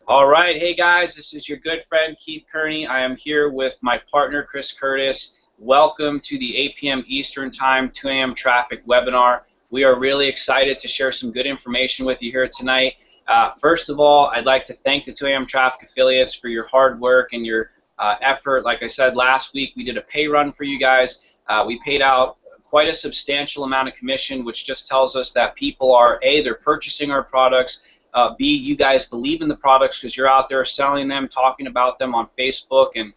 All right, hey guys, this is your good friend Keith Kearney. I am here with my partner Chris Curtis. Welcome to the 8 p.m. Eastern Time, 2 a.m. traffic webinar. We are really excited to share some good information with you here tonight. First of all, I'd like to thank the 2 a.m. traffic affiliates for your hard work and your effort. Like I said last week, we did a pay run for you guys. We paid out quite a substantial amount of commission, which just tells us that people are, A, they're purchasing our products, B, you guys believe in the products because you're out there selling them, talking about them on Facebook, and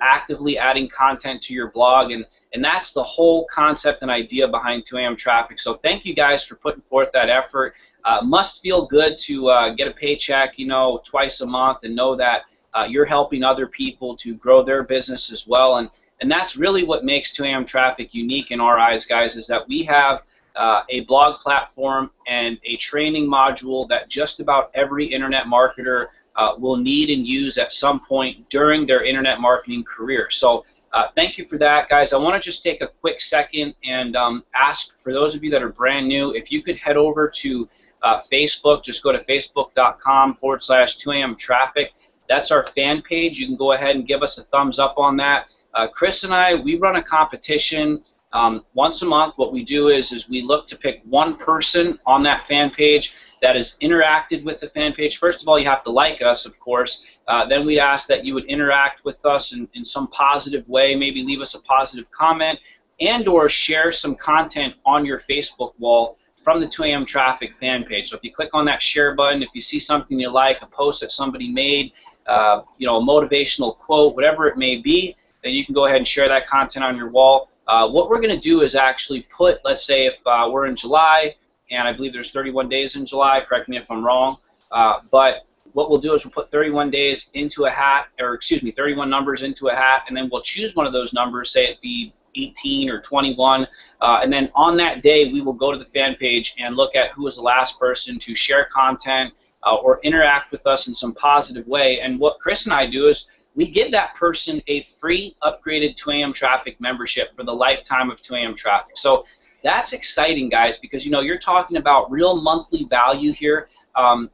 actively adding content to your blog, and that's the whole concept and idea behind 2 a.m. traffic. So thank you guys for putting forth that effort. Must feel good to get a paycheck, twice a month, and know that you're helping other people to grow their business as well, and that's really what makes 2 a.m. traffic unique in our eyes, guys, is that we have a blog platform and a training module that just about every internet marketer will need and use at some point during their internet marketing career. So thank you for that, guys. I want to just take a quick second and ask for those of you that are brand new, if you could head over to Facebook, just go to facebook.com/2am traffic. That's our fan page. You can go ahead and give us a thumbs up on that. Chris and I, we run a competition once a month. What we do is we look to pick one person on that fan page that has interacted with the fan page. First of all, you have to like us, of course. Then we ask that you would interact with us in some positive way, maybe leave us a positive comment, and or share some content on your Facebook wall from the 2 a.m. traffic fan page. So if you click on that share button, if you see something you like, a post that somebody made, a motivational quote, whatever it may be, then you can go ahead and share that content on your wall. What we're going to do is actually put, let's say if we're in July, and I believe there's 31 days in July, correct me if I'm wrong, but what we'll do is we'll put 31 days into a hat, or excuse me, 31 numbers into a hat, and then we'll choose one of those numbers, say it be 18 or 21, and then on that day we will go to the fan page and look at who was the last person to share content or interact with us in some positive way. And what Chris and I do is we give that person a free upgraded 2 a.m. traffic membership for the lifetime of 2 a.m. traffic. So that's exciting, guys, because you're talking about real monthly value here.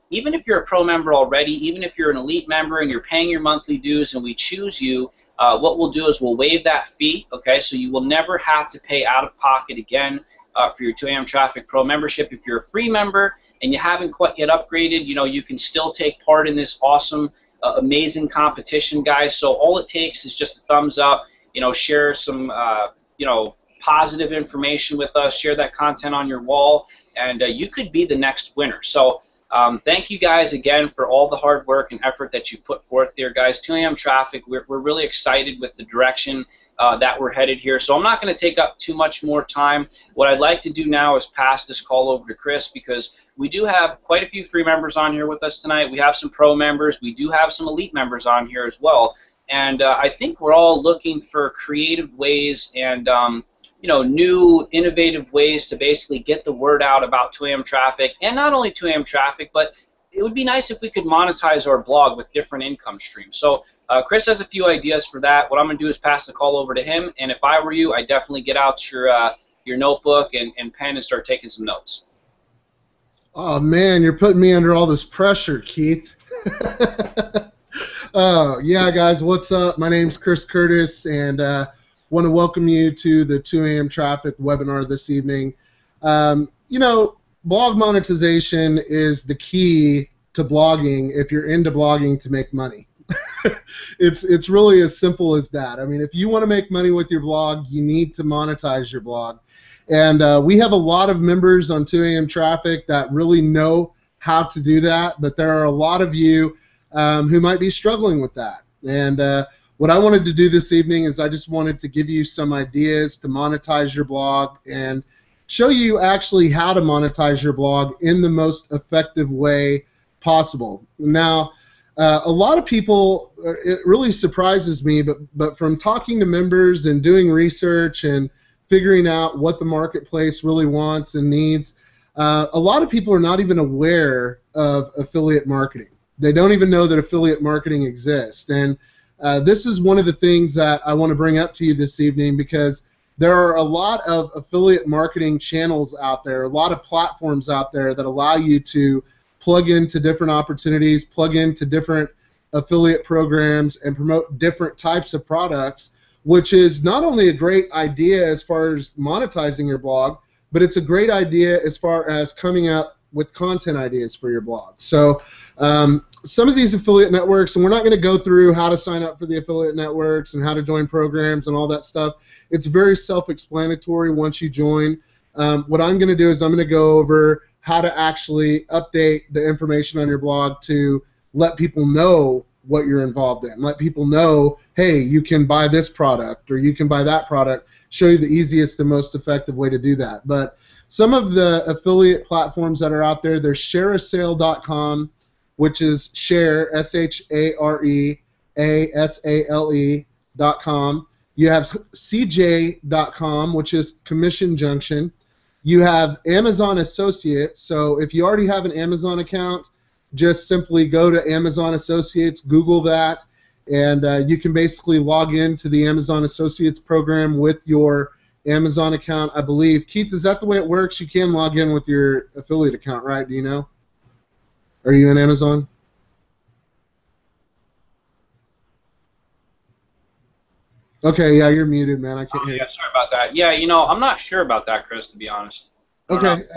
Even if you're a pro member already, even if you're an elite member and you're paying your monthly dues and we choose you, what we'll do is we'll waive that fee, okay? So you will never have to pay out of pocket again for your 2 a.m. traffic pro membership. If you're a free member and you haven't quite yet upgraded, you can still take part in this awesome amazing competition, guys. So all it takes is just a thumbs up, share some positive information with us, share that content on your wall, and you could be the next winner. So thank you guys again for all the hard work and effort that you put forth there, guys. 2 a.m. traffic, we're really excited with the direction that we're headed here. So I'm not going to take up too much more time. What I'd like to do now is pass this call over to Chris, because we do have quite a few free members on here with us tonight. We have some pro members. We do have some elite members on here as well. And I think we're all looking for creative ways and new innovative ways to basically get the word out about 2 a.m. traffic, and not only 2 a.m. traffic, but it would be nice if we could monetize our blog with different income streams. So Chris has a few ideas for that. What I'm going to do is pass the call over to him, and if I were you, I'd definitely get out your notebook and pen and start taking some notes. Oh, man, you're putting me under all this pressure, Keith. Yeah, guys, what's up? My name's Chris Curtis, and want to welcome you to the 2 a.m. traffic webinar this evening. Blog monetization is the key to blogging if you're into blogging to make money. It's really as simple as that. I mean, if you want to make money with your blog, you need to monetize your blog. And we have a lot of members on 2 a.m. traffic that really know how to do that, but there are a lot of you who might be struggling with that. And what I wanted to do this evening is I just wanted to give you some ideas to monetize your blog and show you actually how to monetize your blog in the most effective way possible. Now, a lot of people, it really surprises me, but from talking to members and doing research and figuring out what the marketplace really wants and needs, a lot of people are not even aware of affiliate marketing. They don't even know that affiliate marketing exists. And this is one of the things that I want to bring up to you this evening, because there are a lot of affiliate marketing channels out there, a lot of platforms out there that allow you to plug into different opportunities, plug into different affiliate programs, and promote different types of products, which is not only a great idea as far as monetizing your blog, but it's a great idea as far as coming up with content ideas for your blog. So some of these affiliate networks, and we're not going to go through how to sign up for the affiliate networks and how to join programs and all that stuff. It's very self-explanatory once you join. What I'm going to do is I'm going to go over how to actually update the information on your blog to let people know what you're involved in. Let people know, hey, you can buy this product or you can buy that product. Show you the easiest and most effective way to do that. But some of the affiliate platforms that are out there, there's shareasale.com, which is share, ShareASale.com. You have CJ.com, which is Commission Junction. You have Amazon Associates. So if you already have an Amazon account, just simply go to Amazon Associates, Google that, and you can basically log into the Amazon Associates program with your Amazon account, I believe. Keith, is that the way it works? You can log in with your affiliate account, right? Do you know? Are you in Amazon? Okay, yeah, you're muted, man. I can't hear you. Yeah, sorry about that. Yeah, you know, I'm not sure about that, Chris, to be honest. Okay,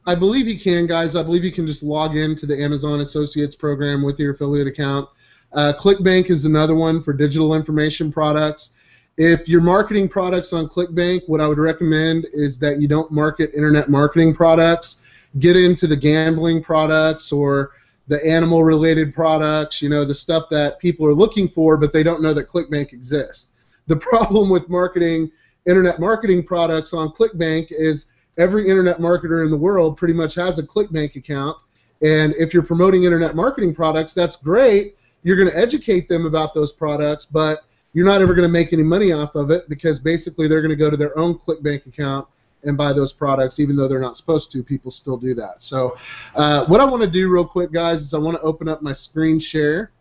I believe you can, guys. I believe you can just log into the Amazon Associates program with your affiliate account. ClickBank is another one for digital information products. If you're marketing products on ClickBank, what I would recommend is that you don't market internet marketing products. Get into the gambling products or the animal-related products, you know, the stuff that people are looking for, but they don't know that ClickBank exists. The problem with marketing internet marketing products on ClickBank is every internet marketer in the world pretty much has a ClickBank account, and if you're promoting internet marketing products, that's great. You're going to educate them about those products, but you're not ever going to make any money off of it because basically they're going to go to their own ClickBank account and buy those products, even though they're not supposed to. People still do that. So what I want to do real quick, guys, is I want to open up my screen share.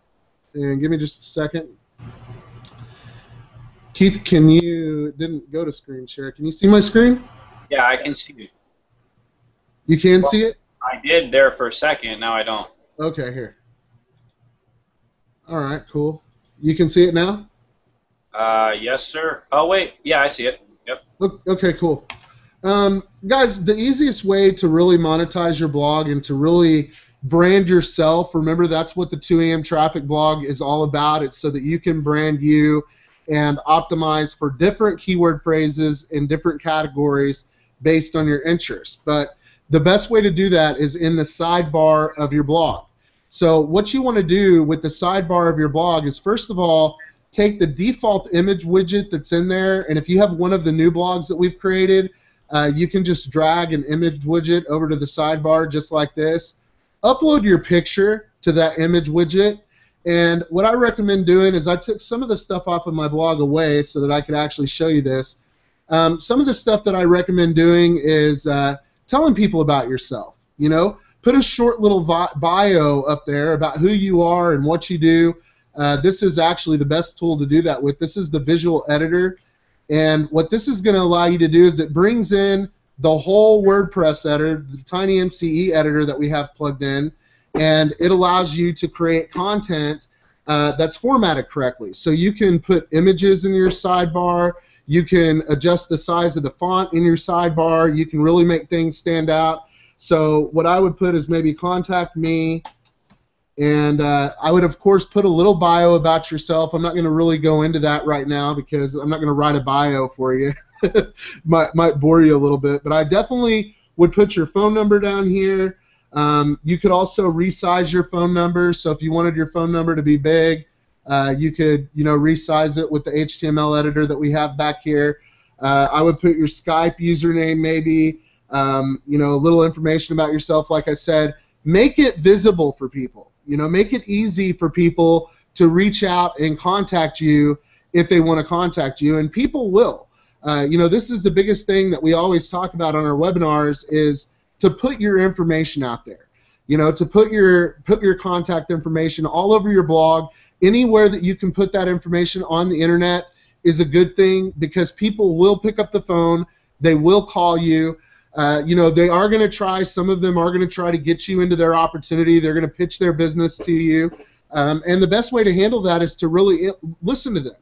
And give me just a second. Keith, can you, it didn't go to screen share. Can you see my screen? Yeah, I can see it. You can see it? I did there for a second. Now I don't. Okay, here. All right, cool. You can see it now? Yes, sir. Oh, wait. Yeah, I see it. Yep. Okay, cool. Guys, the easiest way to really monetize your blog and to really brand yourself, remember that's what the 2 a.m. Traffic blog is all about. It's so that you can brand you and optimize for different keyword phrases in different categories based on your interests. But the best way to do that is in the sidebar of your blog. So what you want to do with the sidebar of your blog is, first of all, take the default image widget that's in there, and if you have one of the new blogs that we've created, you can just drag an image widget over to the sidebar just like this. Upload your picture to that image widget, and what I recommend doing is I took some of the stuff off of my blog away so that I could actually show you this. Some of the stuff that I recommend doing is telling people about yourself. You know, put a short little bio up there about who you are and what you do. This is actually the best tool to do that with. This is the visual editor, and what this is going to allow you to do is it brings in the whole WordPress editor, the TinyMCE editor that we have plugged in, and it allows you to create content that's formatted correctly. So you can put images in your sidebar, you can adjust the size of the font in your sidebar, you can really make things stand out. So what I would put is maybe contact me, and I would, of course, put a little bio about yourself. I'm not going to really go into that right now because I'm not going to write a bio for you. might bore you a little bit, but I definitely would put your phone number down here. You could also resize your phone number, so if you wanted your phone number to be big, you could, you know, resize it with the HTML editor that we have back here. I would put your Skype username maybe, you know, a little information about yourself. Like I said, make it visible for people. You know, make it easy for people to reach out and contact you if they want to contact you, and people will. You know, this is the biggest thing that we always talk about on our webinars is to put your information out there. You know, to put your contact information all over your blog. Anywhere that you can put that information on the internet is a good thing because people will pick up the phone, they will call you. You know, they are going to try, some of them are going to try to get you into their opportunity. They're going to pitch their business to you. And the best way to handle that is to really listen to them.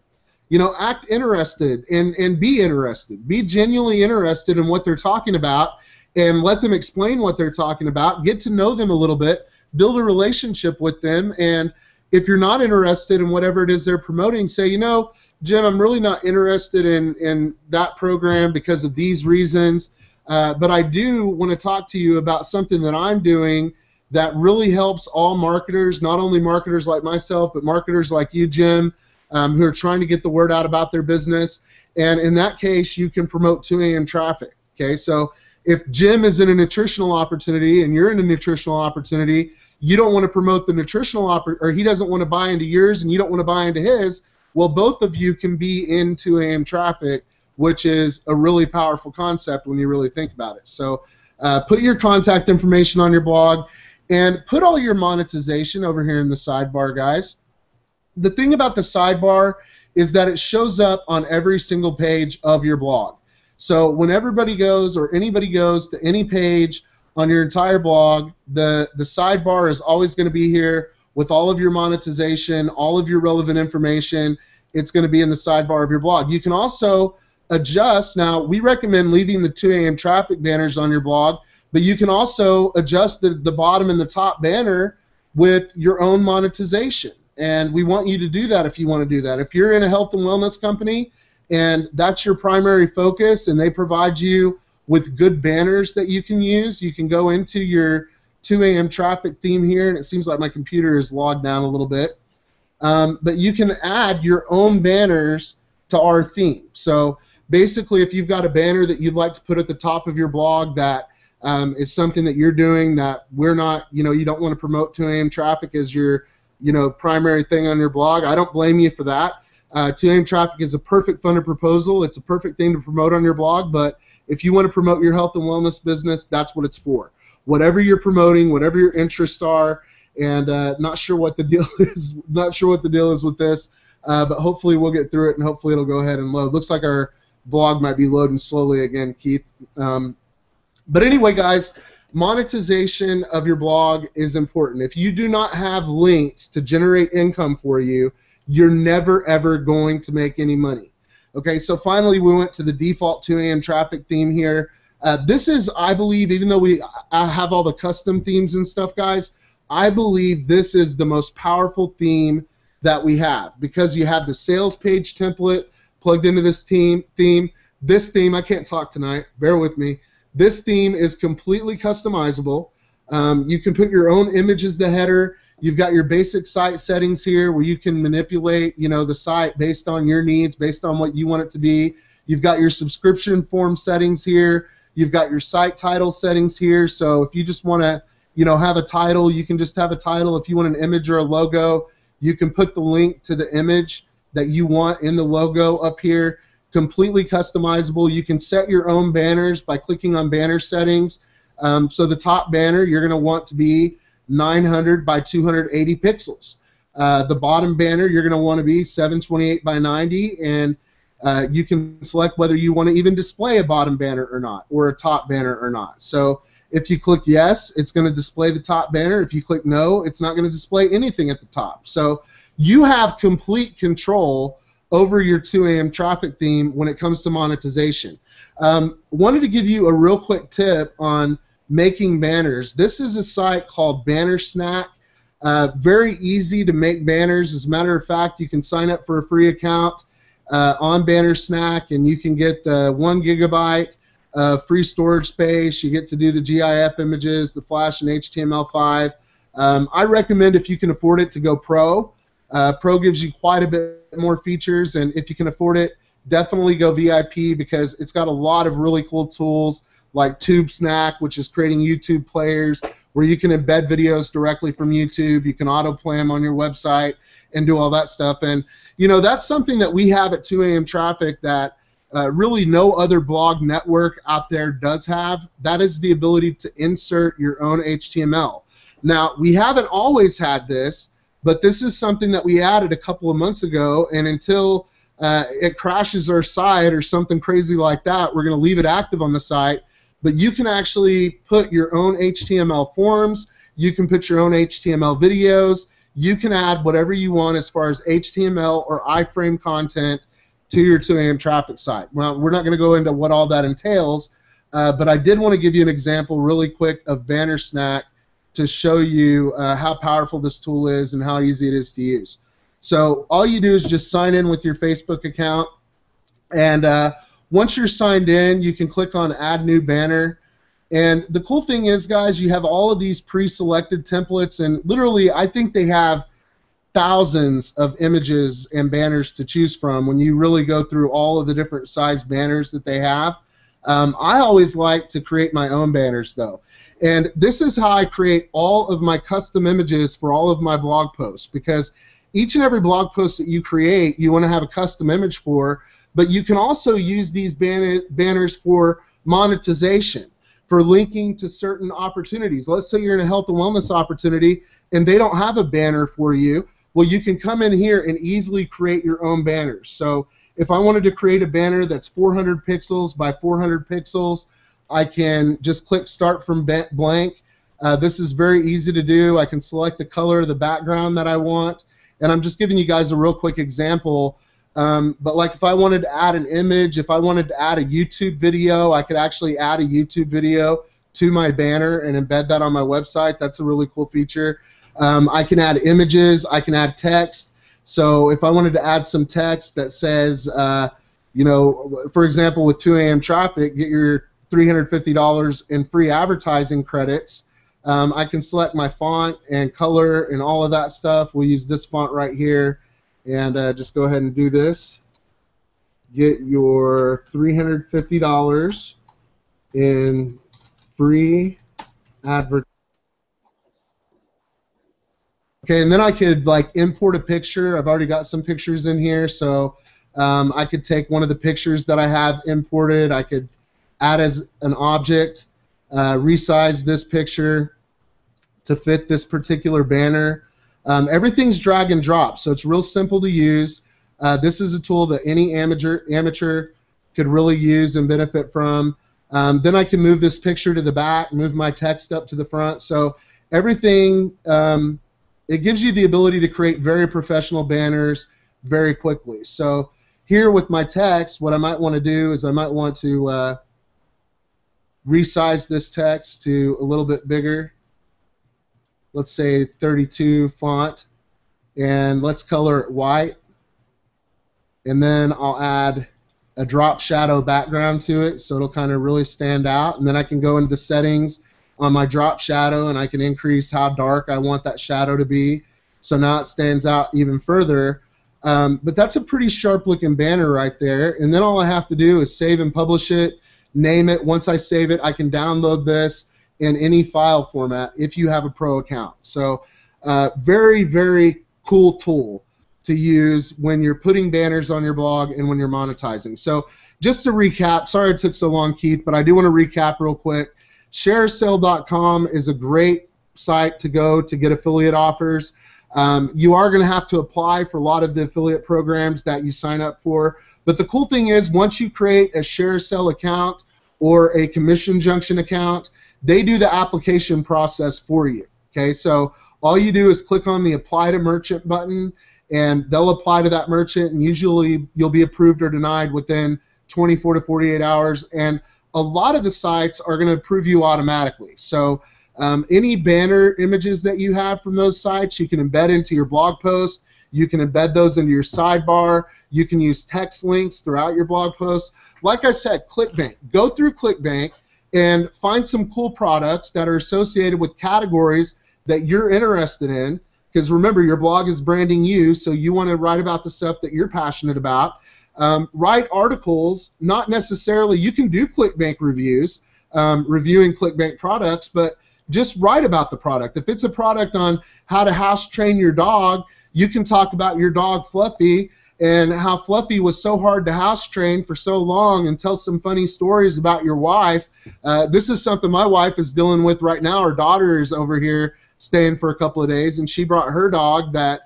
You know, act interested and be interested. Be genuinely interested in what they're talking about and let them explain what they're talking about. Get to know them a little bit. Build a relationship with them. And if you're not interested in whatever it is they're promoting, say, you know, Jim, I'm really not interested in that program because of these reasons. But I do want to talk to you about something that I'm doing that really helps all marketers, not only marketers like myself, but marketers like you, Jim, who are trying to get the word out about their business. And in that case, you can promote 2 a.m. traffic. Okay, so if Jim is in a nutritional opportunity and you're in a nutritional opportunity, you don't want to promote the nutritional or he doesn't want to buy into yours and you don't want to buy into his, well, both of you can be in 2 a.m. traffic, which is a really powerful concept when you really think about it. So put your contact information on your blog and put all your monetization over here in the sidebar, guys. The thing about the sidebar is that it shows up on every single page of your blog. So when everybody goes or anybody goes to any page on your entire blog, the sidebar is always going to be here with all of your monetization, all of your relevant information. It's going to be in the sidebar of your blog. You can also adjust. Now, we recommend leaving the 2 a.m. traffic banners on your blog, but you can also adjust the bottom and the top banner with your own monetization. And we want you to do that if you want to do that. If you're in a health and wellness company and that's your primary focus and they provide you with good banners that you can use, you can go into your 2 a.m. traffic theme here, and it seems like my computer is logged down a little bit. But you can add your own banners to our theme. So basically, if you've got a banner that you'd like to put at the top of your blog that is something that you're doing that we're not, you know, you don't want to promote 2 a.m. traffic as your, you know, primary thing on your blog, I don't blame you for that. 2 a.m. traffic is a perfect funded proposal. It's a perfect thing to promote on your blog, but if you want to promote your health and wellness business, that's what it's for. Whatever you're promoting, whatever your interests are, and not sure what the deal is. Not sure what the deal is with this, but hopefully we'll get through it, and hopefully it'll go ahead and load. Looks like our blog might be loading slowly again, Keith. But anyway, guys, monetization of your blog is important. If you do not have links to generate income for you, you're never ever going to make any money. Okay, so finally we went to the default 2 a.m. traffic theme here. This is, I believe, even though I have all the custom themes and stuff, guys, I believe this is the most powerful theme that we have because you have the sales page template plugged into this theme. This theme, I can't talk tonight, bear with me. This theme is completely customizable. You can put your own image as the header. You've got your basic site settings here where you can manipulate, you know, the site based on your needs, based on what you want it to be. You've got your subscription form settings here. You've got your site title settings here. So if you just want to, you know, have a title, you can just have a title. If you want an image or a logo, you can put the link to the image that you want in the logo up here. Completely customizable. You can set your own banners by clicking on banner settings. So the top banner you're going to want to be 900 by 280 pixels. The bottom banner you're going to want to be 728 by 90, and you can select whether you want to even display a bottom banner or not, or a top banner or not. So if you click yes, it's going to display the top banner. If you click no, it's not going to display anything at the top. So you have complete control over your 2 a.m. traffic theme when it comes to monetization. Wanted to give you a real quick tip on making banners. This is a site called Banner Snack. Very easy to make banners. As a matter of fact, you can sign up for a free account on Banner Snack, and you can get the 1 gigabyte free storage space. You get to do the GIF images, the Flash and HTML5. I recommend, if you can afford it, to go Pro. Pro gives you quite a bit more features, and if you can afford it, definitely go VIP because it's got a lot of really cool tools like TubeSnack, which is creating YouTube players where you can embed videos directly from YouTube. You can autoplay them on your website and do all that stuff. And, you know, that's something that we have at 2 a.m. Traffic that really no other blog network out there does have. That is the ability to insert your own HTML. Now, we haven't always had this, but this is something that we added a couple of months ago, and until it crashes our site or something crazy like that, we're going to leave it active on the site. but you can actually put your own HTML forms, you can put your own HTML videos, you can add whatever you want as far as HTML or iframe content to your 2AM traffic site. Well, we're not going to go into what all that entails, but I did want to give you an example really quick of Bannersnag to show you how powerful this tool is and how easy it is to use. So all you do is just sign in with your Facebook account, and once you're signed in, you can click on Add New Banner. And the cool thing is, guys, you have all of these pre-selected templates, and literally I think they have thousands of images and banners to choose from when you really go through all of the different size banners that they have. I always like to create my own banners, though. And this is how I create all of my custom images for all of my blog posts, because each and every blog post that you create, you want to have a custom image for, but you can also use these banners for monetization, for linking to certain opportunities. Let's say you're in a health and wellness opportunity and they don't have a banner for you. Well, you can come in here and easily create your own banners. So if I wanted to create a banner that's 400 pixels by 400 pixels, I can just click Start from Blank. This is very easy to do. I can select the color of the background that I want. And I'm just giving you guys a real quick example. But like if I wanted to add an image, if I wanted to add a YouTube video, I could actually add a YouTube video to my banner and embed that on my website. That's a really cool feature. I can add images, I can add text. So if I wanted to add some text that says, you know, for example, with 2AM traffic, get your $350 in free advertising credits. I can select my font and color and all of that stuff. We'll use this font right here. And just go ahead and do this. Get your $350 in free advertising. Okay, and then I could like import a picture. I've already got some pictures in here, so I could take one of the pictures that I have imported. I could add as an object, resize this picture to fit this particular banner. Everything's drag and drop, so it's real simple to use. This is a tool that any amateur could really use and benefit from. Then I can move this picture to the back, move my text up to the front. So everything, it gives you the ability to create very professional banners very quickly. So here with my text, what I might want to do is I might want to resize this text to a little bit bigger. Let's say 32 font, and let's color it white, and then I'll add a drop shadow background to it so it'll kind of really stand out, and then I can go into settings on my drop shadow and I can increase how dark I want that shadow to be, so now it stands out even further. But that's a pretty sharp looking banner right there, and then all I have to do is save and publish it, name it. Once I save it, I can download this in any file format if you have a pro account. So very, very cool tool to use when you're putting banners on your blog and when you're monetizing. So just to recap, sorry it took so long, Keith, but I do want to recap real quick. ShareASale.com is a great site to go to get affiliate offers. You are going to have to apply for a lot of the affiliate programs that you sign up for, but the cool thing is once you create a ShareASale account or a Commission Junction account, they do the application process for you. Okay, so all you do is click on the Apply to Merchant button, and they'll apply to that merchant, and usually you'll be approved or denied within 24 to 48 hours, and a lot of the sites are going to approve you automatically. So any banner images that you have from those sites, you can embed into your blog post, you can embed those into your sidebar, you can use text links throughout your blog posts. Like I said, ClickBank. Go through ClickBank and find some cool products that are associated with categories that you're interested in, because remember, your blog is branding you, so you want to write about the stuff that you're passionate about. Write articles, not necessarily, you can do ClickBank reviews, reviewing ClickBank products, but just write about the product. If it's a product on how to house train your dog, you can talk about your dog Fluffy and how Fluffy was so hard to house train for so long, and tell some funny stories about your wife. This is something my wife is dealing with right now. Her daughter is over here staying for a couple of days, and she brought her dog that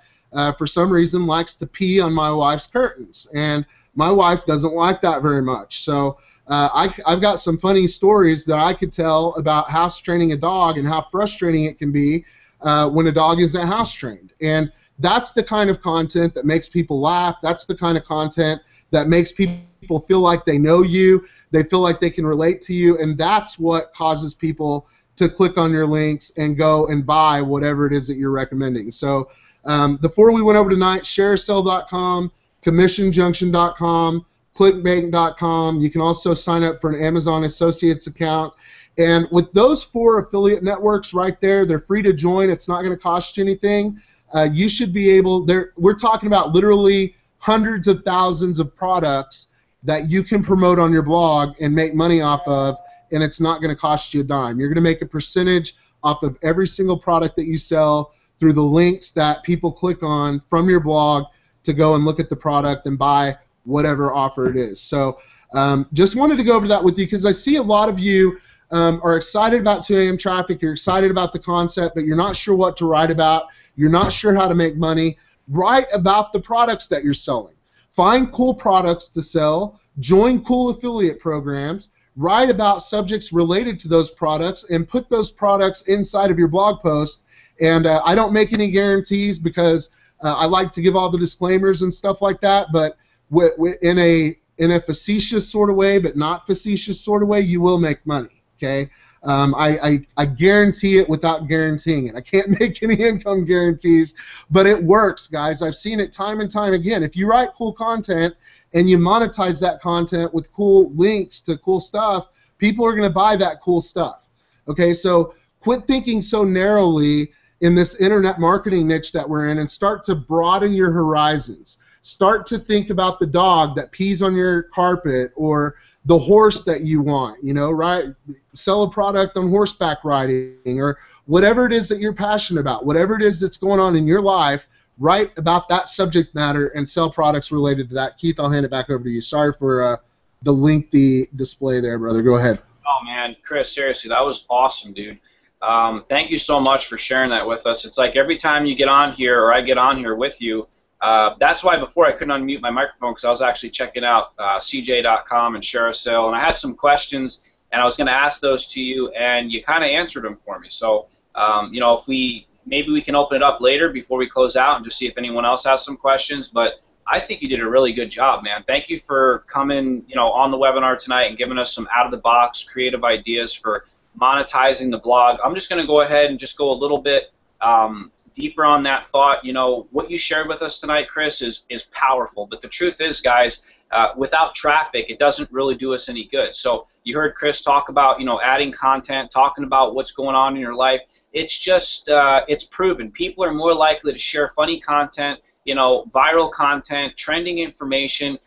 for some reason likes to pee on my wife's curtains, and my wife doesn't like that very much. So I've got some funny stories that I could tell about house training a dog and how frustrating it can be when a dog isn't house trained. And that's the kind of content that makes people laugh. That's the kind of content that makes people feel like they know you. They feel like they can relate to you. And that's what causes people to click on your links and go and buy whatever it is that you're recommending. So the four we went over tonight: ShareASale.com, CommissionJunction.com, ClickBank.com. You can also sign up for an Amazon Associates account. And with those 4 affiliate networks right there, they're free to join. It's not going to cost you anything. You should be able, we're talking about literally hundreds of thousands of products that you can promote on your blog and make money off of, and it's not going to cost you a dime. You're going to make a percentage off of every single product that you sell through the links that people click on from your blog to go and look at the product and buy whatever offer it is. So just wanted to go over that with you because I see a lot of you are excited about 2 a.m. traffic. You're excited about the concept, but you're not sure what to write about. You're not sure how to make money. Write about the products that you're selling. Find cool products to sell. Join cool affiliate programs. Write about subjects related to those products and put those products inside of your blog post. And I don't make any guarantees because I like to give all the disclaimers and stuff like that, but in a facetious sort of way, but not facetious sort of way, you will make money. Okay, I guarantee it without guaranteeing it. I can't make any income guarantees, but it works, guys. I've seen it time and time again. If you write cool content and you monetize that content with cool links to cool stuff, people are going to buy that cool stuff. Okay, so quit thinking so narrowly in this internet marketing niche that we're in and start to broaden your horizons. Start to think about the dog that pees on your carpet or the horse that you want, you know, right? Sell a product on horseback riding or whatever it is that you're passionate about, whatever it is that's going on in your life, write about that subject matter and sell products related to that. Keith, I'll hand it back over to you. Sorry for the lengthy display there, brother. Go ahead. Oh, man, Chris, seriously, that was awesome, dude. Thank you so much for sharing that with us. It's like every time you get on here or I get on here with you, that's why before I couldn't unmute my microphone because I was actually checking out CJ.com and ShareASale, and I had some questions, and I was going to ask those to you, and you kind of answered them for me. So, you know, if maybe we can open it up later before we close out and just see if anyone else has some questions. But I think you did a really good job, man. Thank you for coming, you know, on the webinar tonight and giving us some out-of-the-box creative ideas for monetizing the blog. I'm just going to go ahead and just go a little bit deeper on that thought. You know, what you shared with us tonight, Chris, is powerful. But the truth is, guys, without traffic, it doesn't really do us any good. So you heard Chris talk about, you know, adding content, talking about what's going on in your life. It's just, it's proven. People are more likely to share funny content, you know, viral content, trending information,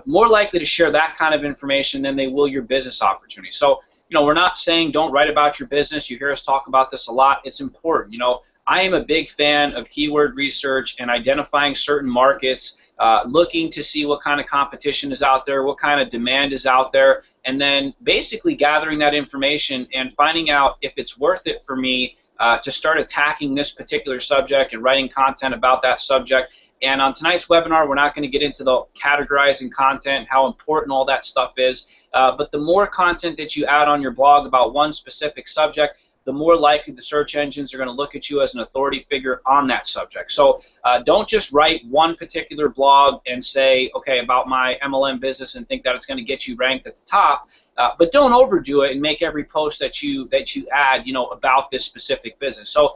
more likely to share that kind of information than they will your business opportunity. So, you know, we're not saying don't write about your business. You hear us talk about this a lot. It's important. You know, I am a big fan of keyword research and identifying certain markets, looking to see what kind of competition is out there, what kind of demand is out there, and then basically gathering that information and finding out if it's worth it for me to start attacking this particular subject and writing content about that subject. And on tonight's webinar, we're not going to get into the categorizing content, how important all that stuff is, but the more content that you add on your blog about one specific subject, the more likely the search engines are going to look at you as an authority figure on that subject. So don't just write one particular blog and say, okay, about my MLM business and think that it's going to get you ranked at the top, but don't overdo it and make every post that you add, you know, about this specific business. So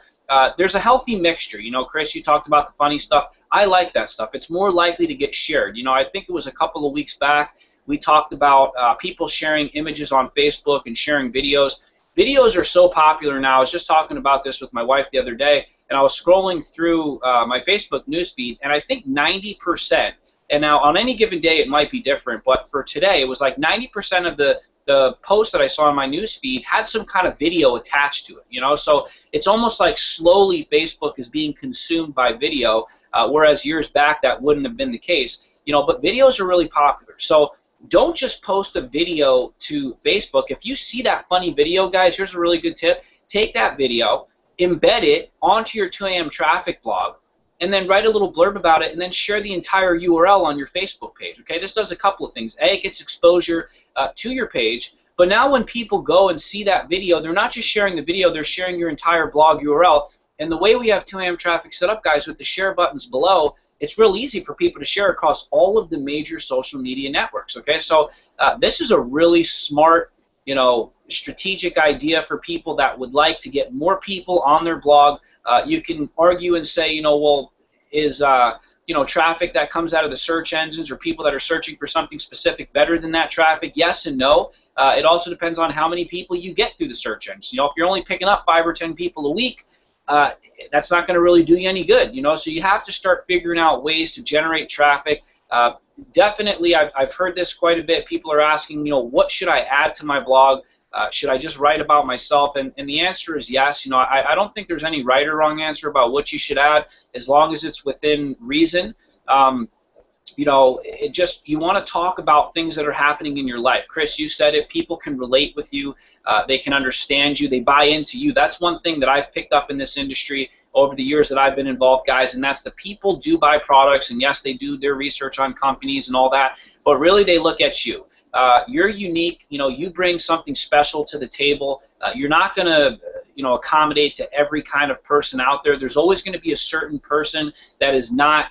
there's a healthy mixture. You know, Chris, you talked about the funny stuff. I like that stuff. It's more likely to get shared. You know, I think it was a couple of weeks back we talked about people sharing images on Facebook and sharing videos. Videos are so popular now. I was just talking about this with my wife the other day, and I was scrolling through my Facebook newsfeed, and I think 90%, and now on any given day it might be different, but for today it was like 90% of the posts that I saw in my newsfeed had some kind of video attached to it, you know? So it's almost like slowly Facebook is being consumed by video, whereas years back that wouldn't have been the case, you know, but videos are really popular. So don't just post a video to Facebook. If you see that funny video, guys, here's a really good tip. Take that video, embed it onto your 2 a.m. traffic blog, and then write a little blurb about it, and then share the entire URL on your Facebook page. Okay, this does a couple of things. A, it gets exposure to your page, but now when people go and see that video, they're not just sharing the video, they're sharing your entire blog URL. And the way we have 2AM Traffic set up, guys, with the share buttons below, it's real easy for people to share across all of the major social media networks. Okay, so this is a really smart, strategic idea for people that would like to get more people on their blog. You can argue and say, well, is traffic that comes out of the search engines or people that are searching for something specific better than that traffic? Yes and no. It also depends on how many people you get through the search engines. If you're only picking up 5 or 10 people a week, that's not going to really do you any good. So you have to start figuring out ways to generate traffic. Definitely, I've heard this quite a bit. People are asking, what should I add to my blog? Should I just write about myself? And the answer is yes. I don't think there's any right or wrong answer about what you should add, as long as it's within reason. You want to talk about things that are happening in your life. Chris, you said it. People can relate with you. They can understand you. They buy into you. That's one thing that I've picked up in this industry over the years that I've been involved, guys, and that's the people do buy products, and yes, they do their research on companies and all that, but really they look at you. You're unique. You bring something special to the table. You're not going to accommodate to every kind of person out there. There's always going to be a certain person that is not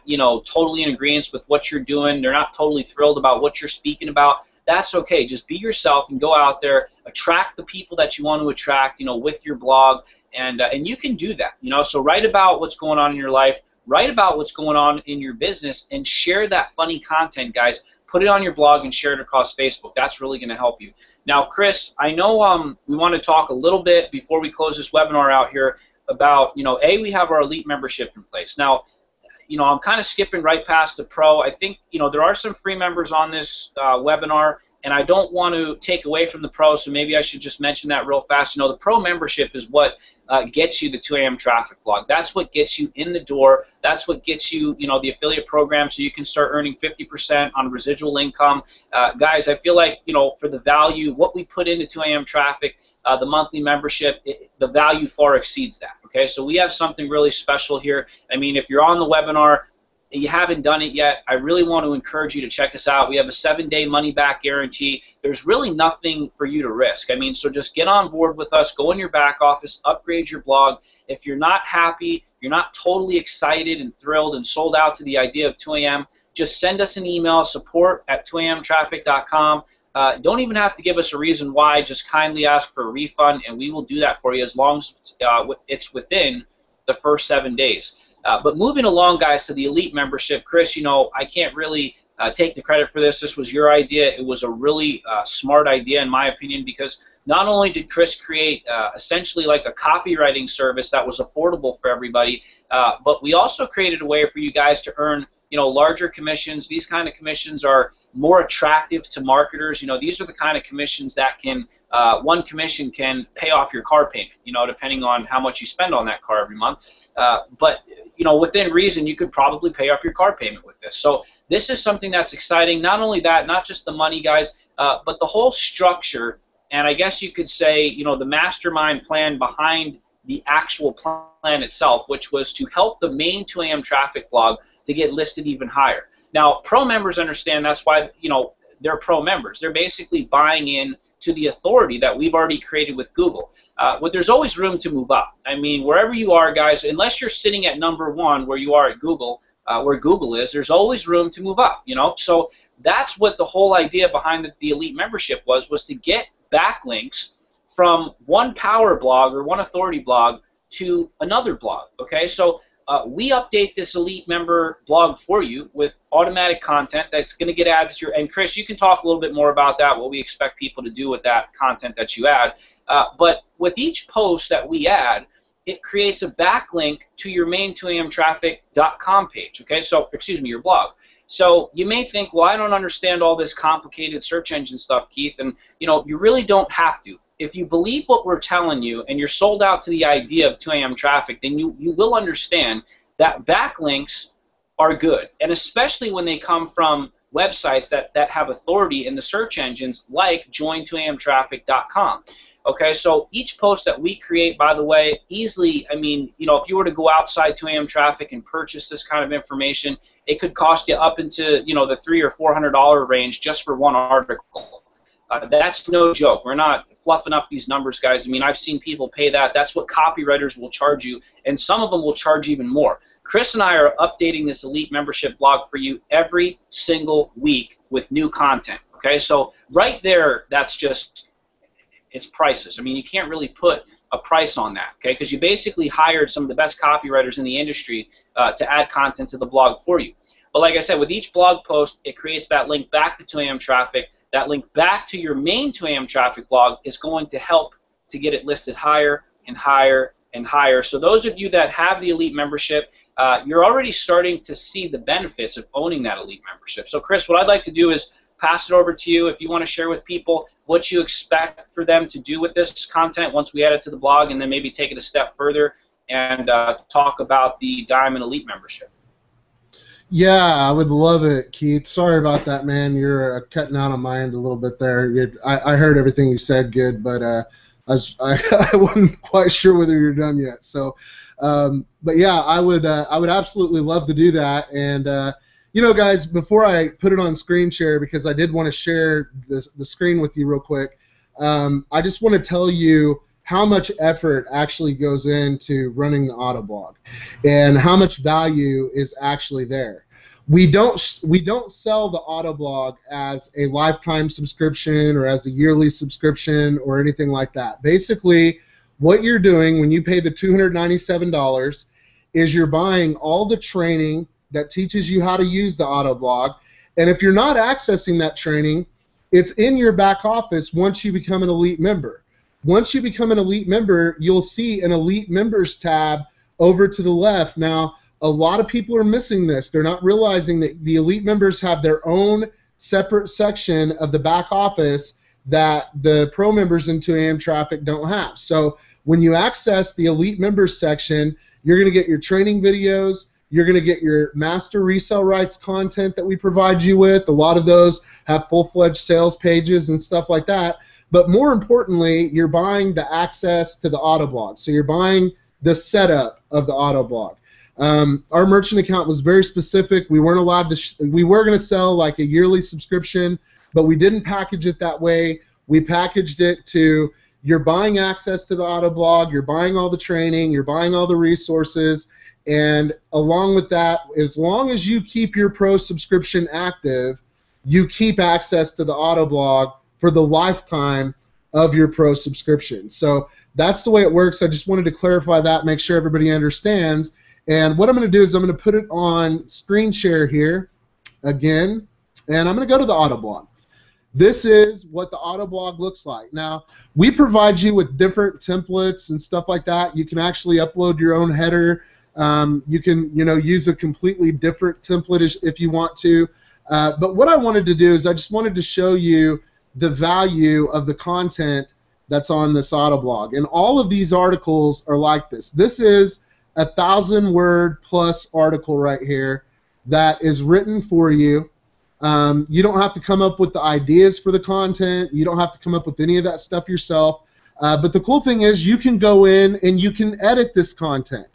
totally in agreement with what you're doing. They're not totally thrilled about what you're speaking about. That's okay. Just be yourself and go out there, attract the people that you want to attract, with your blog, and you can do that. So write about what's going on in your life, write about what's going on in your business, and share that funny content, guys. Put it on your blog and share it across Facebook. That's really going to help you. Now, Chris, I know we want to talk a little bit before we close this webinar out here about, we have our elite membership in place. Now, I'm kind of skipping right past the pro. I think, there are some free members on this webinar, and I don't want to take away from the pro, so maybe I should just mention that real fast. The pro membership is what gets you the 2AM Traffic blog. That's what gets you in the door. That's what gets you, the affiliate program, so you can start earning 50% on residual income. Guys, I feel like, for the value, what we put into 2AM Traffic, the monthly membership, the value far exceeds that. Okay, so we have something really special here. I mean, if you're on the webinar, you haven't done it yet, I really want to encourage you to check us out. We have a 7-day money-back guarantee. There's really nothing for you to risk. I mean, so just get on board with us, go in your back office, upgrade your blog. If you're not happy, you're not totally excited and thrilled and sold out to the idea of 2AM, just send us an email, support@2amtraffic.com. Don't even have to give us a reason why, just kindly ask for a refund, and we will do that for you as long as it's within the first 7 days. But moving along, guys, to the elite membership, Chris, I can't really take the credit for this. This was your idea. It was a really smart idea, in my opinion, because not only did Chris create essentially like a copywriting service that was affordable for everybody, but we also created a way for you guys to earn, larger commissions. These kind of commissions are more attractive to marketers. These are the kind of commissions that can, one commission can pay off your car payment, depending on how much you spend on that car every month. But within reason, you could probably pay off your car payment with this. So this is something that's exciting. Not only that, not just the money, guys, but the whole structure, and I guess you could say, the mastermind plan behind the actual plan itself, which was to help the main 2AM Traffic blog to get listed even higher. Now, pro members understand that's why, they're pro members. They're basically buying in to the authority that we've already created with Google. But there's always room to move up. I mean, wherever you are, guys, unless you're sitting at #1 where you are at Google, where Google is, there's always room to move up, So that's what the whole idea behind the elite membership was to get backlinks from one power blog or one authority blog to another blog, okay? So we update this elite member blog for you with automatic content that's going to get added to your, and Chris, you can talk a little bit more about that, what we expect people to do with that content that you add. But with each post that we add, it creates a backlink to your main 2amtraffic.com page, okay? So, excuse me, your blog. So you may think, well, I don't understand all this complicated search engine stuff, Keith, and you really don't have to. If you believe what we're telling you and you're sold out to the idea of 2AM Traffic, then you will understand that backlinks are good, and especially when they come from websites that have authority in the search engines like join2amtraffic.com. Okay, so each post that we create, by the way, easily, I mean, you know, if you were to go outside 2AM Traffic and purchase this kind of information, it could cost you up into, you know, the $300 or $400 range just for one article. That's no joke. We're not fluffing up these numbers, guys. I mean, I've seen people pay that. That's what copywriters will charge you, and some of them will charge even more. Chris and I are updating this Elite membership blog for you every single week with new content. Okay, so right there, that's just, it's priceless. I mean, you can't really put a price on that, okay, because you basically hired some of the best copywriters in the industry to add content to the blog for you. But like I said, with each blog post, it creates that link back to 2AM Traffic. That link back to your main 2AM Traffic blog is going to help to get it listed higher and higher and higher. So those of you that have the Elite membership, you're already starting to see the benefits of owning that Elite membership. So Chris, what I'd like to do is pass it over to you if you want to share with people what you expect for them to do with this content once we add it to the blog, and then maybe take it a step further and talk about the Diamond Elite membership. Yeah, I would love it, Keith. Sorry about that, man. You're cutting out on my end a little bit there. I heard everything you said good, but I wasn't quite sure whether you're done yet. So, but yeah, I would absolutely love to do that. And you know, guys, before I put it on screen share, because I did want to share the screen with you real quick, I just want to tell you how much effort actually goes into running the Autoblog and how much value is actually there. We don't sell the Autoblog as a lifetime subscription or as a yearly subscription or anything like that. Basically, what you're doing when you pay the $297 is you're buying all the training that teaches you how to use the Autoblog, and if you're not accessing that training, it's in your back office once you become an Elite member. Once you become an Elite member, you'll see an Elite Members tab over to the left. Now, a lot of people are missing this. They're not realizing that the Elite members have their own separate section of the back office that the Pro members in 2AM Traffic don't have. So when you access the Elite Members section, you're going to get your training videos, you're going to get your master resale rights content that we provide you with. A lot of those have full-fledged sales pages and stuff like that. But more importantly, you're buying the access to the Autoblog. So you're buying the setup of the Autoblog. Our merchant account was very specific. We weren't allowed to. We were going to sell like a yearly subscription, but we didn't package it that way. We packaged it to you're buying access to the Autoblog, you're buying all the training, you're buying all the resources, and along with that, as long as you keep your Pro subscription active, you keep access to the Autoblog for the lifetime of your Pro subscription. So that's the way it works. I just wanted to clarify that, make sure everybody understands. And what I'm going to do is I'm going to put it on screen share here again, and I'm going to go to the Autoblog. This is what the Autoblog looks like. Now, we provide you with different templates and stuff like that. You can actually upload your own header. You can, use a completely different template if you want to. But what I wanted to do is I just wanted to show you the value of the content that's on this Autoblog. And all of these articles are like this. This is a 1,000-word plus article right here that is written for you. You don't have to come up with the ideas for the content. You don't have to come up with any of that stuff yourself. But the cool thing is you can go in and you can edit this content.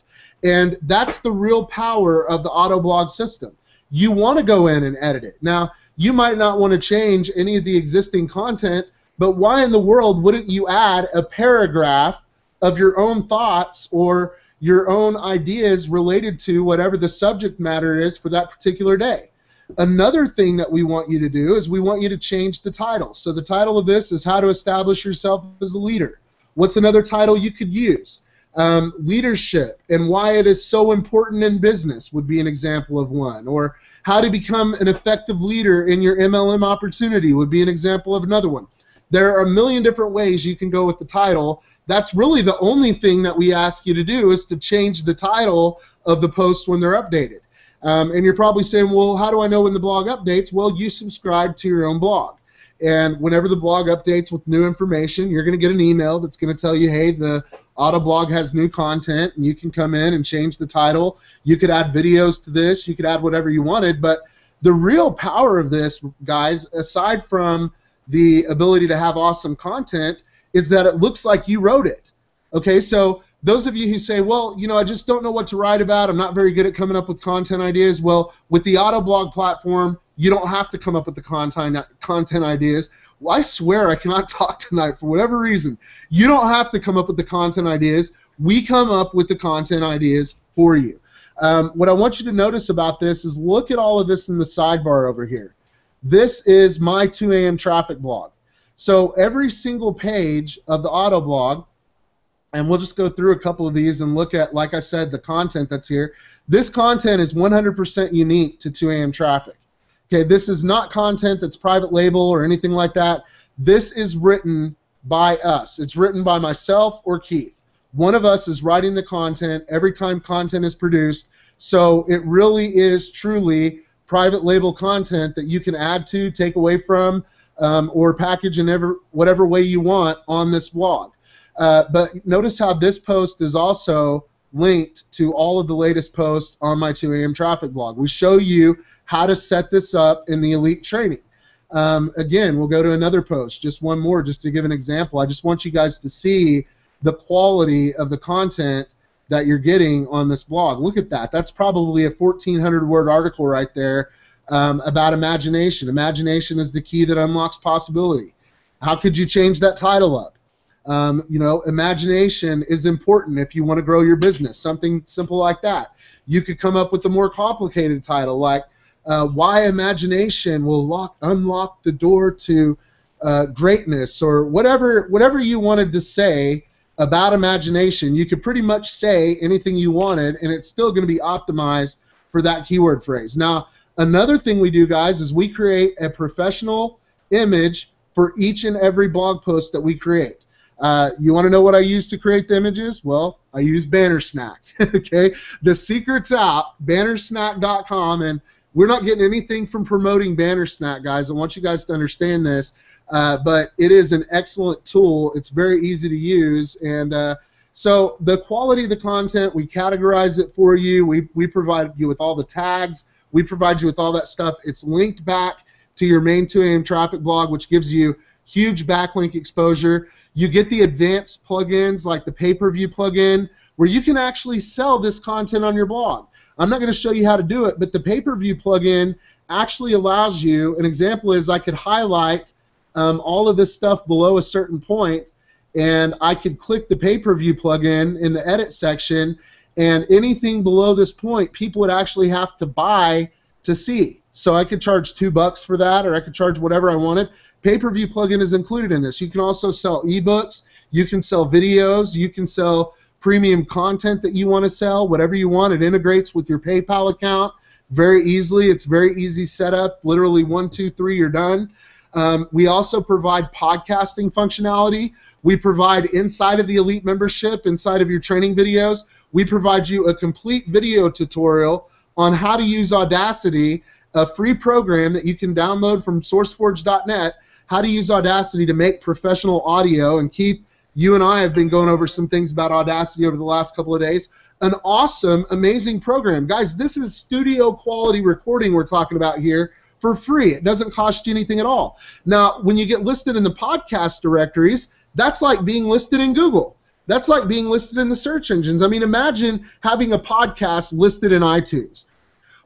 And that's the real power of the Autoblog system. You want to go in and edit it. Now, you might not want to change any of the existing content, but why in the world wouldn't you add a paragraph of your own thoughts or your own ideas related to whatever the subject matter is for that particular day? Another thing that we want you to do is we want you to change the title. So the title of this is How to Establish Yourself as a Leader. What's another title you could use? Leadership and why it is so important in business would be an example of one. Or how to become an effective leader in your MLM opportunity would be an example of another one. There are a million different ways you can go with the title. That's really the only thing that we ask you to do is to change the title of the posts when they're updated. And you're probably saying, well, how do I know when the blog updates? Well, you subscribe to your own blog. And whenever the blog updates with new information, you're going to get an email that's going to tell you, hey, the Autoblog has new content, and you can come in and change the title. You could add videos to this. You could add whatever you wanted. But the real power of this, guys, aside from the ability to have awesome content, is that it looks like you wrote it. Okay, so those of you who say, well, you know, I just don't know what to write about, I'm not very good at coming up with content ideas. Well, with the Autoblog platform, you don't have to come up with the content ideas. Well, I swear I cannot talk tonight for whatever reason. You don't have to come up with the content ideas. We come up with the content ideas for you. What I want you to notice about this is look at all of this in the sidebar over here. This is my 2 a.m. traffic blog. So every single page of the Autoblog, and we'll just go through a couple of these and look at, like I said, the content that's here. This content is 100% unique to 2 a.m. traffic. Okay, this is not content that's private label or anything like that. This is written by us. It's written by myself or Keith. One of us is writing the content every time content is produced. So it really is truly private label content that you can add to, take away from, or package in whatever way you want on this blog. But notice how this post is also linked to all of the latest posts on my 2 a.m. traffic blog. We show you how to set this up in the elite training. Again, we'll go to another post, just one more, just to give an example. I just want you guys to see the quality of the content that you're getting on this blog. Look at that. That's probably a 1,400-word article right there about imagination. Imagination is the key that unlocks possibility. How could you change that title up? You know, imagination is important if you want to grow your business, something simple like that. You could come up with a more complicated title like why imagination will unlock the door to greatness, or whatever you wanted to say about imagination. You could pretty much say anything you wanted, and it's still going to be optimized for that keyword phrase. Now, another thing we do, guys, is we create a professional image for each and every blog post that we create. You want to know what I use to create the images? Well, I use Bannersnack. Okay, the secret's out, Bannersnack.com, and we're not getting anything from promoting Bannersnack, guys. I want you guys to understand this, but it is an excellent tool. It's very easy to use, and so the quality of the content, we categorize it for you. We provide you with all the tags. We provide you with all that stuff. It's linked back to your main 2 a.m. traffic blog, which gives you huge backlink exposure. You get the advanced plugins like the pay-per-view plugin, where you can actually sell this content on your blog. I'm not going to show you how to do it, but the pay-per-view plugin actually allows you, an example is I could highlight all of this stuff below a certain point, and I could click the pay-per-view plugin in the edit section, and anything below this point, people would actually have to buy to see. So I could charge $2 for that, or I could charge whatever I wanted. Pay-per-view plugin is included in this. You can also sell ebooks, you can sell videos, you can sell premium content that you want to sell, whatever you want. It integrates with your PayPal account very easily. It's very easy setup. Literally 1, 2, 3, you're done. We also provide podcasting functionality. We provide inside of the Elite membership, inside of your training videos, we provide you a complete video tutorial on how to use Audacity, a free program that you can download from SourceForge.net, how to use Audacity to make professional audio. And Keith, you and I have been going over some things about Audacity over the last couple of days. An awesome, amazing program. Guys, this is studio quality recording we're talking about here for free. It doesn't cost you anything at all. Now, when you get listed in the podcast directories, that's like being listed in Google. That's like being listed in the search engines. I mean, imagine having a podcast listed in iTunes,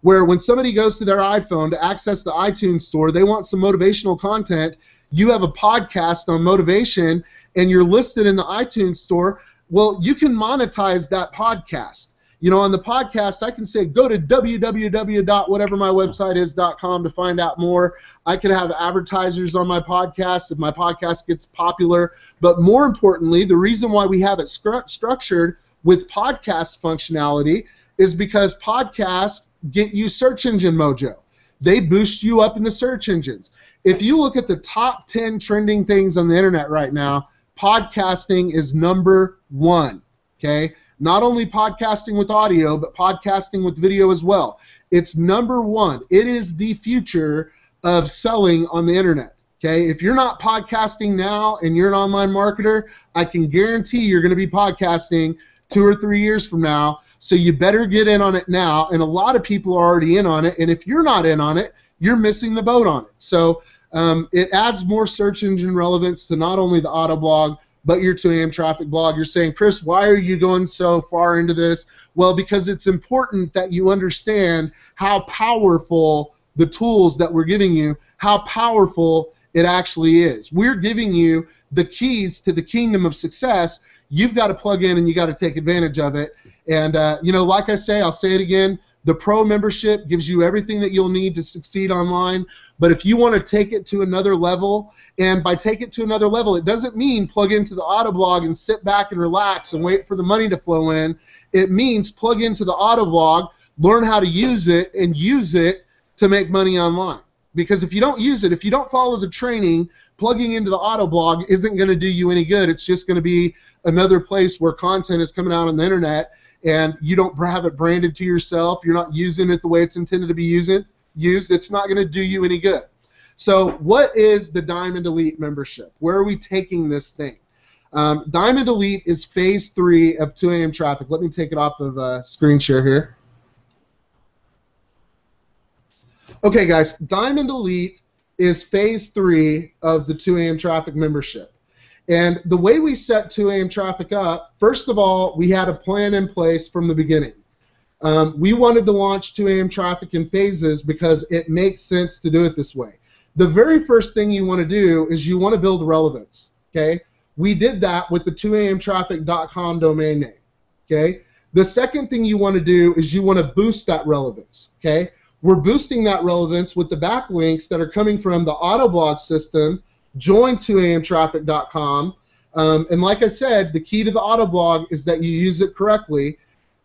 where when somebody goes to their iPhone to access the iTunes store, they want some motivational content. You have a podcast on motivation, and you're listed in the iTunes store. Well, you can monetize that podcast. You know, on the podcast, I can say, go to www.whatevermywebsiteis.com to find out more. I could have advertisers on my podcast if my podcast gets popular. But more importantly, the reason why we have it structured with podcast functionality is because podcasts get you search engine mojo. They boost you up in the search engines. If you look at the top 10 trending things on the internet right now, podcasting is number one, okay? Not only podcasting with audio, but podcasting with video as well. It's number one. It is the future of selling on the internet, okay? If you're not podcasting now and you're an online marketer, I can guarantee you're going to be podcasting 2 or 3 years from now, so you better get in on it now, and a lot of people are already in on it, and if you're not in on it, you're missing the boat on it. So it adds more search engine relevance to not only the Autoblog, but your 2 a.m. traffic blog. You're saying, Chris, why are you going so far into this? Well, because it's important that you understand how powerful the tools that we're giving you, how powerful it actually is. We're giving you the keys to the kingdom of success. You've got to plug in and you got to take advantage of it. And, like I say, I'll say it again, the Pro membership gives you everything that you'll need to succeed online. But if you want to take it to another level, and by take it to another level, it doesn't mean plug into the Autoblog and sit back and relax and wait for the money to flow in. It means plug into the Autoblog, learn how to use it, and use it to make money online. Because if you don't use it, if you don't follow the training, plugging into the Autoblog isn't going to do you any good. It's just going to be another place where content is coming out on the internet, and you don't have it branded to yourself. You're not using it the way it's intended to be used. It's not going to do you any good. So what is the Diamond Elite membership? Where are we taking this thing? Diamond Elite is phase 3 of 2 a.m. traffic. Let me take it off of screen share here. Okay, guys, Diamond Elite is phase 3 of the 2 a.m. traffic membership. And the way we set 2 a.m. traffic up, first of all, we had a plan in place from the beginning. We wanted to launch 2 a.m. traffic in phases because it makes sense to do it this way. The very first thing you want to do is you want to build relevance. Okay? We did that with the 2amtraffic.com domain name. Okay? The second thing you want to do is you want to boost that relevance. Okay? We're boosting that relevance with the backlinks that are coming from the Autoblog system. Join 2amtraffic.com. And like I said, the key to the Autoblog is that you use it correctly.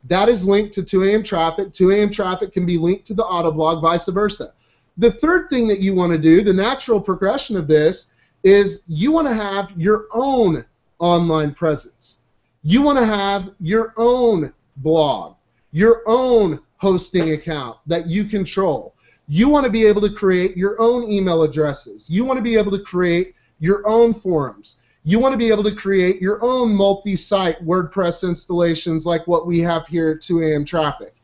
That is linked to 2 a.m. traffic. 2 a.m. traffic can be linked to the Autoblog, vice versa. The third thing that you want to do, the natural progression of this, is you want to have your own online presence. You want to have your own blog, your own hosting account that you control. You want to be able to create your own email addresses. You want to be able to create your own forums. You want to be able to create your own multi-site WordPress installations like what we have here at 2 a.m. Traffic.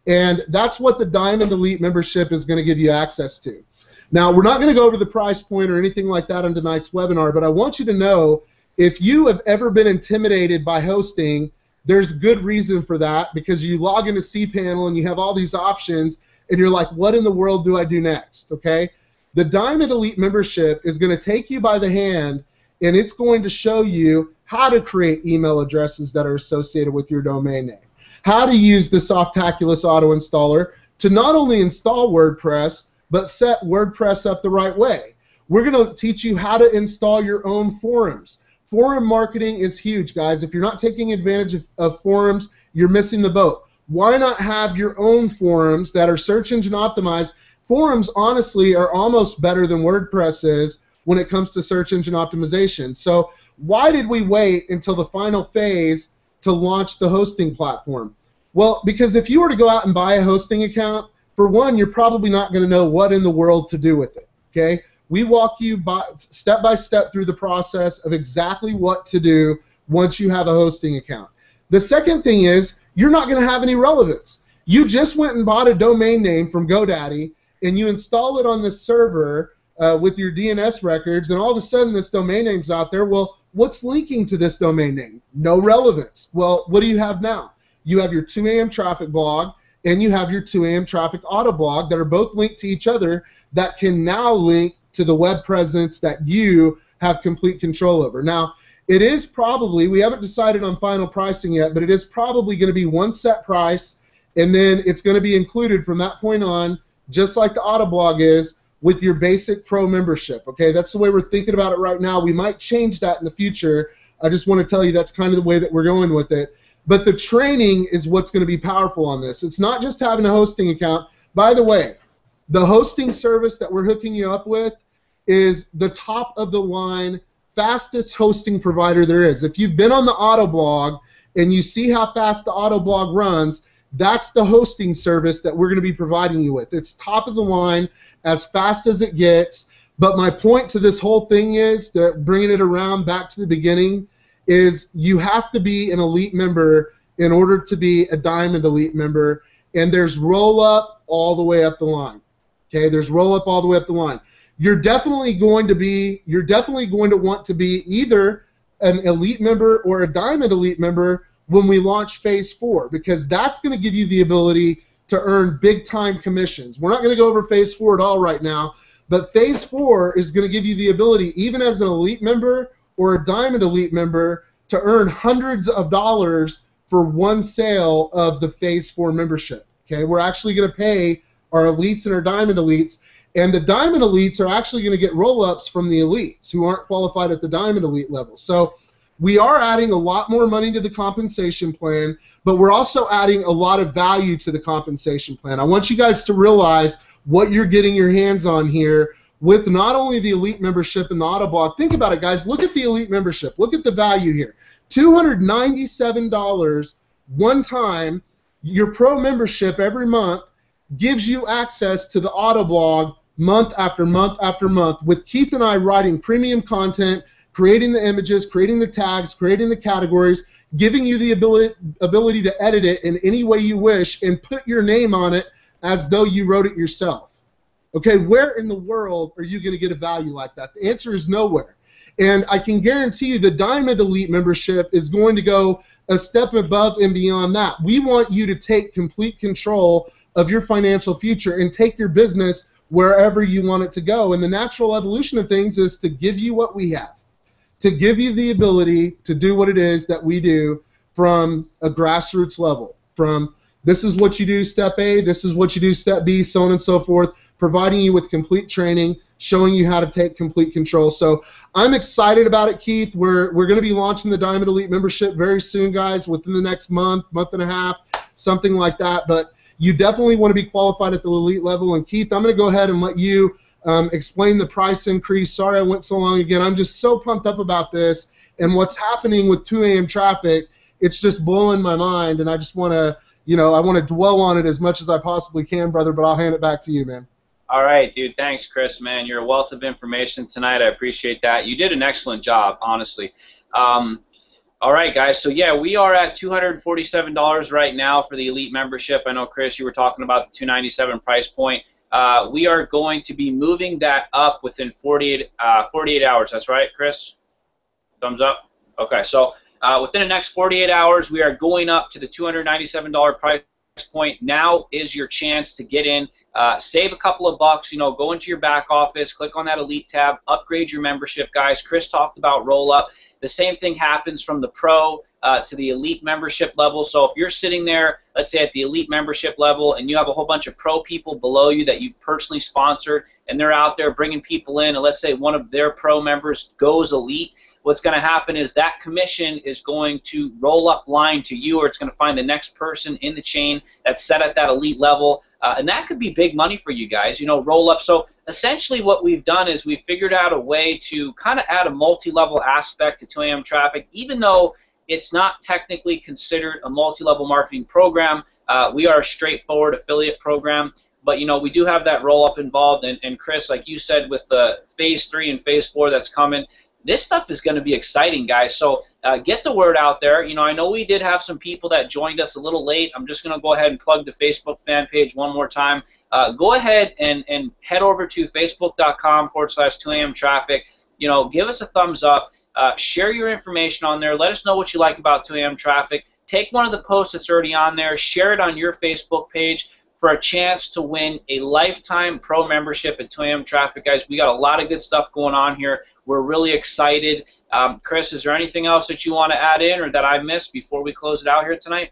And that's what the Diamond Elite membership is going to give you access to. Now, we're not going to go over the price point or anything like that on tonight's webinar, but I want you to know if you have ever been intimidated by hosting, there's good reason for that, because you log into cPanel and you have all these options and you're like, what in the world do I do next? Okay? The Diamond Elite membership is going to take you by the hand and it's going to show you how to create email addresses that are associated with your domain name, how to use the Softaculous auto installer to not only install WordPress, but set WordPress up the right way. We're going to teach you how to install your own forums. Forum marketing is huge, guys. If you're not taking advantage of forums, you're missing the boat. Why not have your own forums that are search engine optimized? Forums, honestly, are almost better than WordPress is when it comes to search engine optimization. So why did we wait until the final phase to launch the hosting platform? Well, because if you were to go out and buy a hosting account, for one, you're probably not going to know what in the world to do with it. Okay? We walk you step by step through the process of exactly what to do once you have a hosting account. The second thing is you're not going to have any relevance. You just went and bought a domain name from GoDaddy and you install it on this server with your DNS records, and all of a sudden this domain name's out there. Well, what's linking to this domain name? No relevance. Well, what do you have now? You have your 2 a.m. traffic blog and you have your 2 a.m. traffic auto blog that are both linked to each other that can now link to the web presence that you have complete control over. Now, it is probably, we haven't decided on final pricing yet, but it is probably going to be one set price, and then it's going to be included from that point on, just like the Autoblog is, with your basic pro membership. Okay, that's the way we're thinking about it right now. We might change that in the future. I just want to tell you that's kind of the way that we're going with it. But the training is what's going to be powerful on this. It's not just having a hosting account. By the way, the hosting service that we're hooking you up with is the top of the line, fastest hosting provider there is. If you've been on the Autoblog and you see how fast the Autoblog runs, that's the hosting service that we're going to be providing you with. It's top of the line, as fast as it gets. But my point to this whole thing is, that bringing it around back to the beginning, is you have to be an elite member in order to be a Diamond Elite member, and there's roll-up all the way up the line. Okay, there's roll-up all the way up the line. You're definitely going to want to be either an elite member or a diamond elite member when we launch phase 4, because that's going to give you the ability to earn big time commissions. We're not going to go over phase 4 at all right now, but phase 4 is going to give you the ability, even as an elite member or a diamond elite member, to earn hundreds of dollars for one sale of the phase 4 membership. Okay, we're actually going to pay our elites and our diamond elites, and the diamond elites are actually going to get roll-ups from the elites who aren't qualified at the diamond elite level. So we are adding a lot more money to the compensation plan, but we're also adding a lot of value to the compensation plan. I want you guys to realize what you're getting your hands on here with not only the elite membership and the Autoblog. Think about it, guys. Look at the elite membership. Look at the value here. $297 one time. Your pro membership every month gives you access to the Autoblog month after month after month, with Keith and I writing premium content, creating the images, creating the tags, creating the categories, giving you the ability to edit it in any way you wish and put your name on it as though you wrote it yourself. Okay, where in the world are you going to get a value like that? The answer is nowhere. And I can guarantee you the Diamond Elite membership is going to go a step above and beyond that. We want you to take complete control of your financial future and take your business wherever you want it to go. And the natural evolution of things is to give you what we have, to give you the ability to do what it is that we do from a grassroots level, from this is what you do step A, this is what you do step B, so on and so forth, providing you with complete training, showing you how to take complete control. So I'm excited about it, Keith. We're going to be launching the Diamond Elite membership very soon, guys, within the next month and a half, something like that. But you definitely want to be qualified at the elite level. And Keith, I'm going to go ahead and let you explain the price increase. Sorry I went so long again. I'm just so pumped up about this and what's happening with 2 a.m. traffic. It's just blowing my mind, and I just want to, I want to dwell on it as much as I possibly can, brother, but I'll hand it back to you, man. All right, dude. Thanks, Chris, man. You're a wealth of information tonight. I appreciate that. You did an excellent job, honestly. All right, guys. So, yeah, we are at $247 right now for the Elite membership. I know, Chris, you were talking about the $297 price point. We are going to be moving that up within 48 hours. That's right, Chris? Thumbs up? Okay, so within the next 48 hours, we are going up to the $297 price point. Now is your chance to get in, save a couple of bucks, go into your back office, click on that Elite tab, upgrade your membership, guys. Chris talked about roll up. The same thing happens from the Pro to the Elite membership level. So if you're sitting there, let's say at the Elite membership level, and you have a whole bunch of Pro people below you that you've personally sponsored, and they're out there bringing people in, and let's say one of their Pro members goes Elite, what's going to happen is that commission is going to roll up line to you, or it's going to find the next person in the chain that's set at that Elite level. And that could be big money for you guys, roll up. So essentially what we've done is we've figured out a way to kind of add a multi-level aspect to 2 a.m. traffic, even though it's not technically considered a multi-level marketing program. We are a straightforward affiliate program, but we do have that roll-up involved. And Chris, like you said, with the phase 3 and phase 4 that's coming, this stuff is going to be exciting, guys. So get the word out there. I know we did have some people that joined us a little late. I'm just going to go ahead and plug the Facebook fan page one more time. Go ahead and head over to facebook.com/2am traffic. Give us a thumbs up. Share your information on there. Let us know what you like about 2 a.m. traffic. Take one of the posts that's already on there. Share it on your Facebook page for a chance to win a lifetime pro membership at 2 a.m. traffic, guys. We got a lot of good stuff going on here. We're really excited. Chris, is there anything else that you want to add in or that I missed before we close it out here tonight?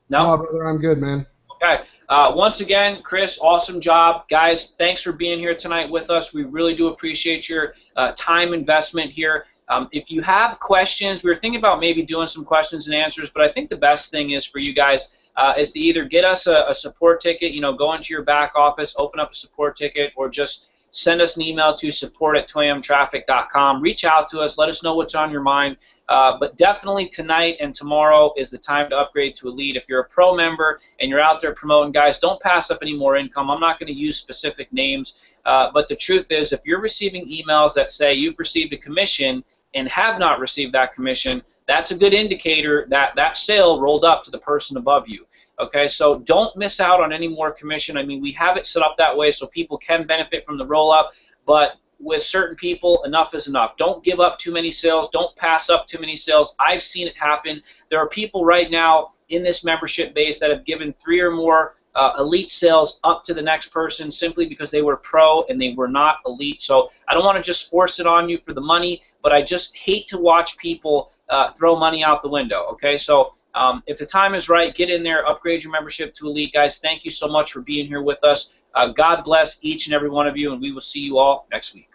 No, brother, I'm good, man. Okay. Once again, Chris, awesome job. Guys, thanks for being here tonight with us. We really do appreciate your time investment here. If you have questions, we were thinking about maybe doing some questions and answers, but I think the best thing is for you guys is to either get us a support ticket, go into your back office, open up a support ticket, or just send us an email to support@2amtraffic.com. Reach out to us. Let us know what's on your mind. But definitely tonight and tomorrow is the time to upgrade to Elite. If you're a pro member and you're out there promoting, guys, don't pass up any more income. I'm not going to use specific names, but the truth is if you're receiving emails that say you've received a commission and have not received that commission, that's a good indicator that that sale rolled up to the person above you. Okay, so don't miss out on any more commission. I mean, we have it set up that way so people can benefit from the roll-up, but with certain people, enough is enough. Don't give up too many sales. Don't pass up too many sales. I've seen it happen. There are people right now in this membership base that have given 3 or more elite sales up to the next person simply because they were pro and they were not elite. So I don't want to just force it on you for the money, but I just hate to watch people throw money out the window. Okay, so if the time is right, get in there, upgrade your membership to elite. Guys, thank you so much for being here with us. God bless each and every one of you, and we will see you all next week.